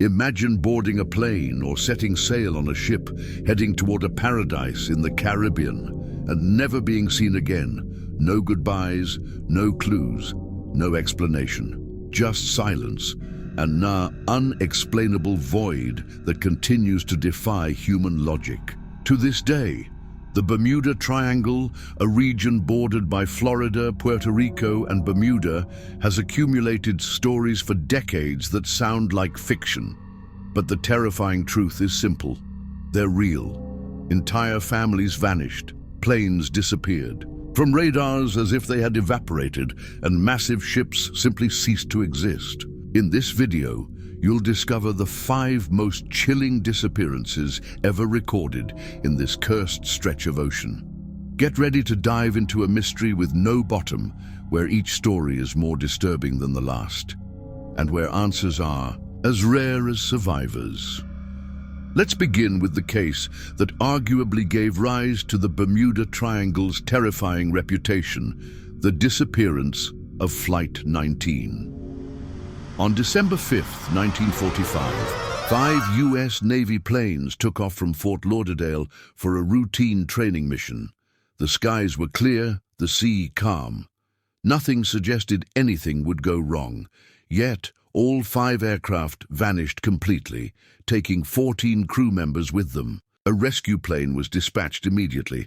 Imagine boarding a plane or setting sail on a ship, heading toward a paradise in the Caribbean, and never being seen again. No goodbyes, no clues, no explanation, just silence, and an unexplainable void that continues to defy human logic. To this day, the Bermuda Triangle, a region bordered by Florida, Puerto Rico, and Bermuda, has accumulated stories for decades that sound like fiction. But the terrifying truth is simple. They're real. Entire families vanished. Planes disappeared from radars as if they had evaporated, and massive ships simply ceased to exist. In this video, you'll discover the 5 most chilling disappearances ever recorded in this cursed stretch of ocean. Get ready to dive into a mystery with no bottom, where each story is more disturbing than the last, and where answers are as rare as survivors. Let's begin with the case that arguably gave rise to the Bermuda Triangle's terrifying reputation, the disappearance of Flight 19. On December 5, 1945, 5 U.S. Navy planes took off from Fort Lauderdale for a routine training mission. The skies were clear, the sea calm. Nothing suggested anything would go wrong. Yet, all 5 aircraft vanished completely, taking 14 crew members with them. A rescue plane was dispatched immediately,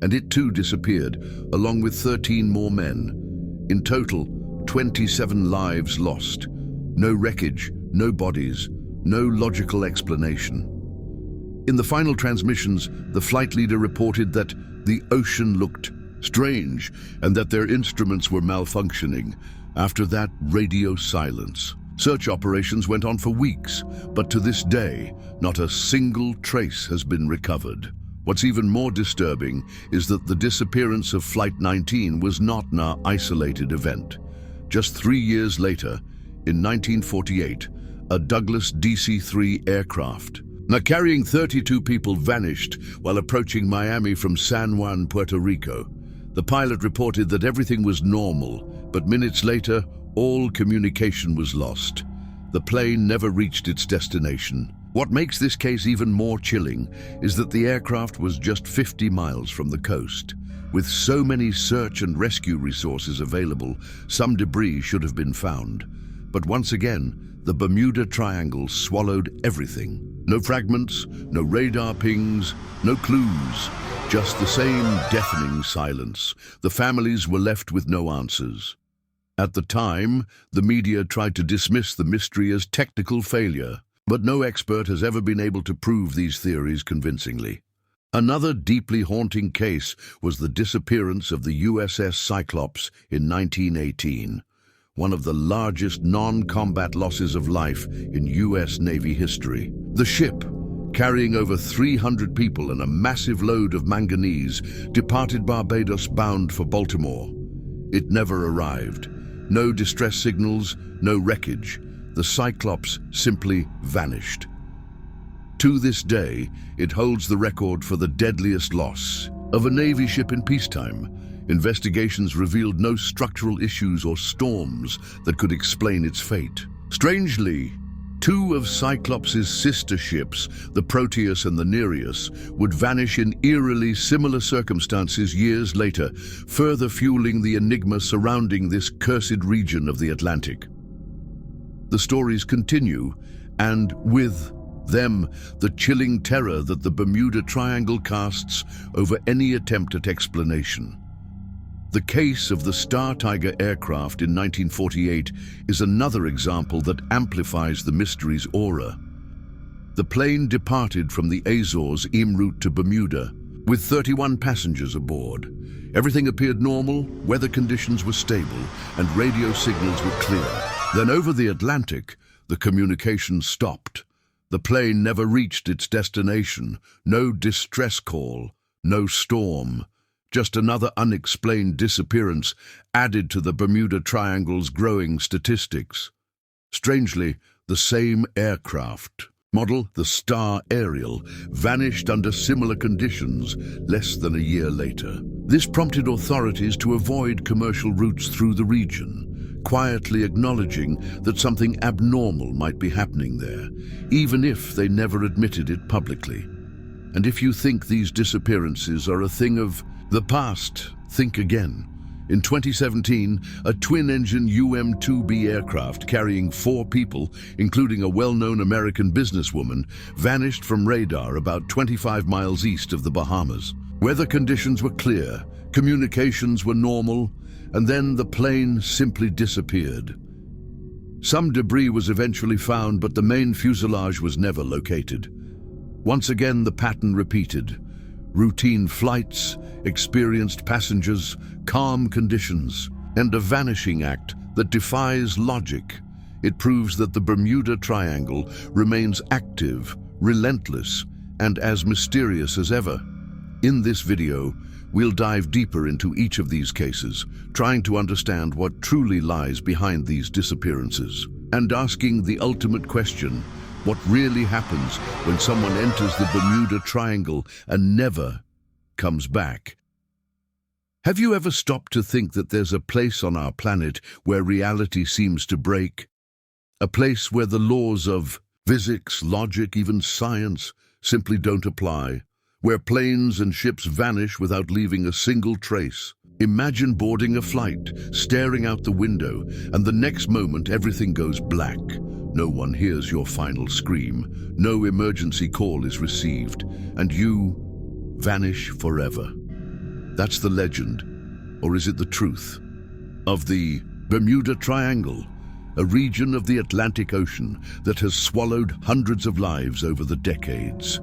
and it too disappeared, along with 13 more men. In total, 27 lives lost. No wreckage, no bodies, no logical explanation. In the final transmissions, the flight leader reported that the ocean looked strange and that their instruments were malfunctioning. After that, radio silence. Search operations went on for weeks, but to this day, not a single trace has been recovered. What's even more disturbing is that the disappearance of Flight 19 was not an isolated event. Just 3 years later, in 1948, a Douglas DC-3 aircraft, carrying 32 people, vanished while approaching Miami from San Juan, Puerto Rico. The pilot reported that everything was normal, but minutes later, all communication was lost. The plane never reached its destination. What makes this case even more chilling is that the aircraft was just 50 miles from the coast. With so many search and rescue resources available, some debris should have been found. But once again, the Bermuda Triangle swallowed everything. No fragments, no radar pings, no clues, just the same deafening silence. The families were left with no answers. At the time, the media tried to dismiss the mystery as technical failure, but no expert has ever been able to prove these theories convincingly. Another deeply haunting case was the disappearance of the USS Cyclops in 1918. One of the largest non-combat losses of life in U.S. Navy history. The ship, carrying over 300 people and a massive load of manganese, departed Barbados bound for Baltimore. It never arrived. No distress signals, no wreckage. The Cyclops simply vanished. To this day, it holds the record for the deadliest loss of a Navy ship in peacetime. Investigations revealed no structural issues or storms that could explain its fate. Strangely, 2 of Cyclops' sister ships, the Proteus and the Nereus, would vanish in eerily similar circumstances years later, further fueling the enigma surrounding this cursed region of the Atlantic. The stories continue, and with them, the chilling terror that the Bermuda Triangle casts over any attempt at explanation. The case of the Star Tiger aircraft in 1948 is another example that amplifies the mystery's aura. The plane departed from the Azores en route to Bermuda, with 31 passengers aboard. Everything appeared normal, weather conditions were stable, and radio signals were clear. Then over the Atlantic, the communication stopped. The plane never reached its destination. No distress call, no storm. Just another unexplained disappearance added to the Bermuda Triangle's growing statistics. Strangely, the same aircraft, model the Star Ariel, vanished under similar conditions less than a year later. This prompted authorities to avoid commercial routes through the region. quietly acknowledging that something abnormal might be happening there, even if they never admitted it publicly. And if you think these disappearances are a thing of the past, think again. In 2017, a twin-engine UM-2B aircraft carrying 4 people, including a well-known American businesswoman, vanished from radar about 25 miles east of the Bahamas. Weather conditions were clear, communications were normal, and then the plane simply disappeared. Some debris was eventually found, but the main fuselage was never located. Once again, the pattern repeated. Routine flights, experienced passengers, calm conditions, and a vanishing act that defies logic. It proves that the Bermuda Triangle remains active, relentless, and as mysterious as ever. In this video, we'll dive deeper into each of these cases, trying to understand what truly lies behind these disappearances, and asking the ultimate question: what really happens when someone enters the Bermuda Triangle and never comes back? Have you ever stopped to think that there's a place on our planet where reality seems to break? A place where the laws of physics, logic, even science simply don't apply? Where planes and ships vanish without leaving a single trace? Imagine boarding a flight, staring out the window, and the next moment everything goes black. No one hears your final scream, no emergency call is received, and you vanish forever. That's the legend, or is it the truth, of the Bermuda Triangle, a region of the Atlantic Ocean that has swallowed hundreds of lives over the decades.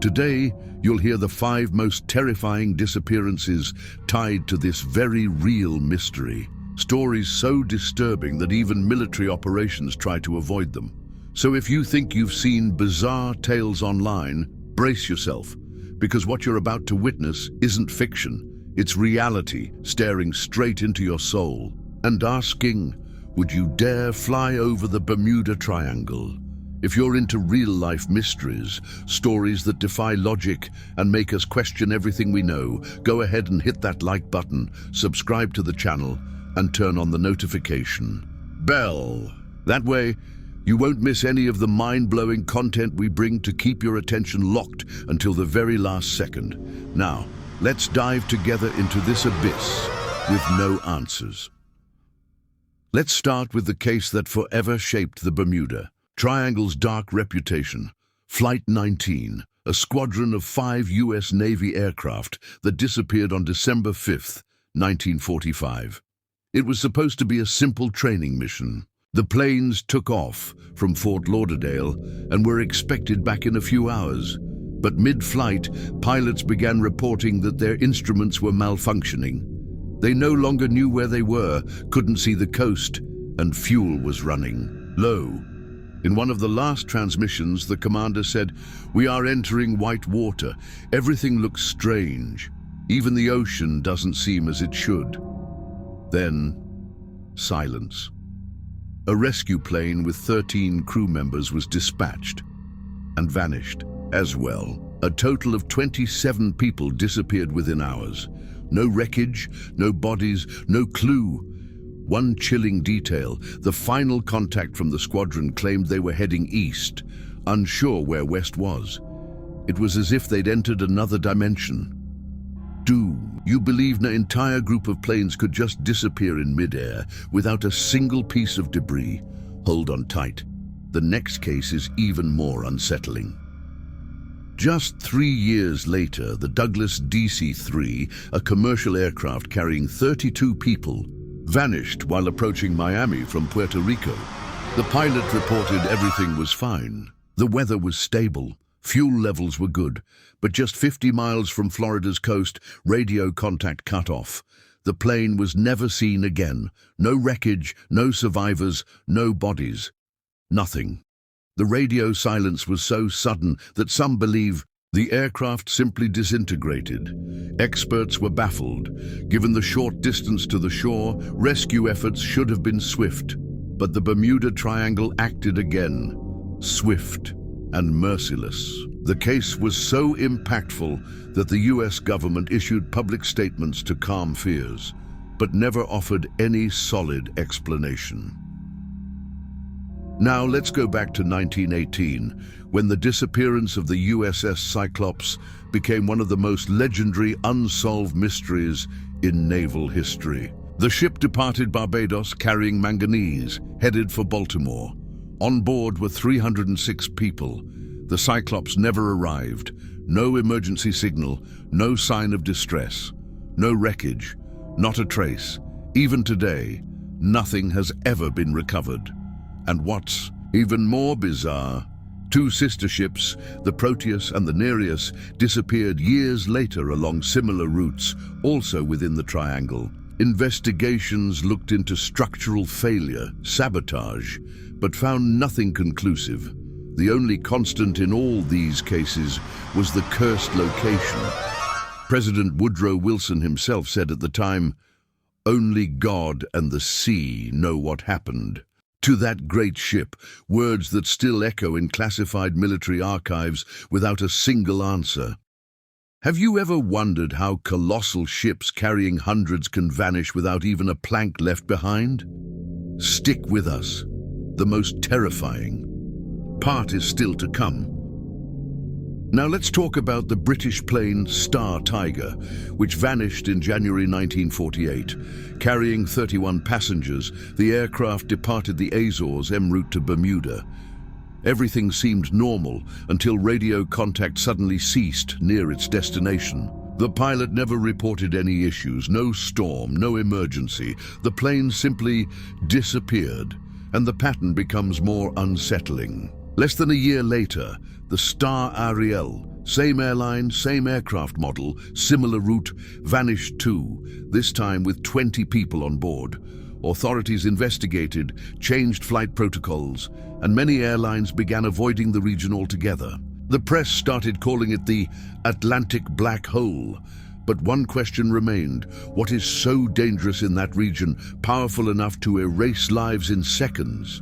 Today, you'll hear the 5 most terrifying disappearances tied to this very real mystery. Stories so disturbing that even military operations try to avoid them. So if you think you've seen bizarre tales online, brace yourself, because what you're about to witness isn't fiction. It's reality staring straight into your soul and asking, would you dare fly over the Bermuda Triangle? If you're into real-life mysteries, stories that defy logic and make us question everything we know, go ahead and hit that like button, subscribe to the channel, and turn on the notification bell. That way, you won't miss any of the mind-blowing content we bring to keep your attention locked until the very last second. Now, let's dive together into this abyss with no answers. Let's start with the case that forever shaped the Bermuda Triangle's dark reputation. Flight 19, a squadron of 5 U.S. Navy aircraft that disappeared on December 5, 1945. It was supposed to be a simple training mission. The planes took off from Fort Lauderdale and were expected back in a few hours. But mid-flight, pilots began reporting that their instruments were malfunctioning. They no longer knew where they were, couldn't see the coast, and fuel was running low. In one of the last transmissions, the commander said, "We are entering white water. Everything looks strange. Even the ocean doesn't seem as it should." Then, silence. A rescue plane with 13 crew members was dispatched and vanished as well. A total of 27 people disappeared within hours. No wreckage, no bodies, no clue. One chilling detail: the final contact from the squadron claimed they were heading east, unsure where west was. It was as if they'd entered another dimension. Do you believe an entire group of planes could just disappear in midair without a single piece of debris? Hold on tight. The next case is even more unsettling. Just 3 years later, the Douglas DC-3, a commercial aircraft carrying 32 people, vanished while approaching Miami from Puerto Rico. The pilot reported everything was fine. The weather was stable, fuel levels were good, but just 50 miles from Florida's coast, radio contact cut off. The plane was never seen again. No wreckage, no survivors, no bodies. Nothing. The radio silence was so sudden that some believe the aircraft simply disintegrated. Experts were baffled. Given the short distance to the shore, rescue efforts should have been swift. But the Bermuda Triangle acted again, swift and merciless. The case was so impactful that the US government issued public statements to calm fears. but never offered any solid explanation. Now let's go back to 1918, when the disappearance of the USS Cyclops became one of the most legendary unsolved mysteries in naval history. The ship departed Barbados carrying manganese, headed for Baltimore. On board were 306 people. The Cyclops never arrived. No emergency signal, no sign of distress, no wreckage, not a trace. Even today, nothing has ever been recovered. And what's even more bizarre, two sister ships, the Proteus and the Nereus, disappeared years later along similar routes, also within the triangle. Investigations looked into structural failure, sabotage, but found nothing conclusive. The only constant in all these cases was the cursed location. President Woodrow Wilson himself said at the time, "Only God and the sea know what happened." To that great ship, words that still echo in classified military archives without a single answer. Have you ever wondered how colossal ships carrying hundreds can vanish without even a plank left behind? Stick with us. The most terrifying part is still to come. Now let's talk about the British plane Star Tiger, which vanished in January 1948. Carrying 31 passengers, the aircraft departed the Azores en route to Bermuda. Everything seemed normal until radio contact suddenly ceased near its destination. The pilot never reported any issues, no storm, no emergency. The plane simply disappeared, and the pattern becomes more unsettling. Less than a year later, the Star Ariel, same airline, same aircraft model, similar route, vanished too, this time with 20 people on board. Authorities investigated, changed flight protocols, and many airlines began avoiding the region altogether. The press started calling it the Atlantic Black Hole. But one question remained: what is so dangerous in that region, powerful enough to erase lives in seconds?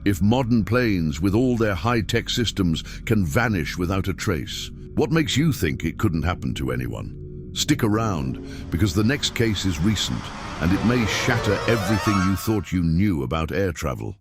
If modern planes, with all their high-tech systems, can vanish without a trace, what makes you think it couldn't happen to anyone? Stick around, because the next case is recent, and it may shatter everything you thought you knew about air travel.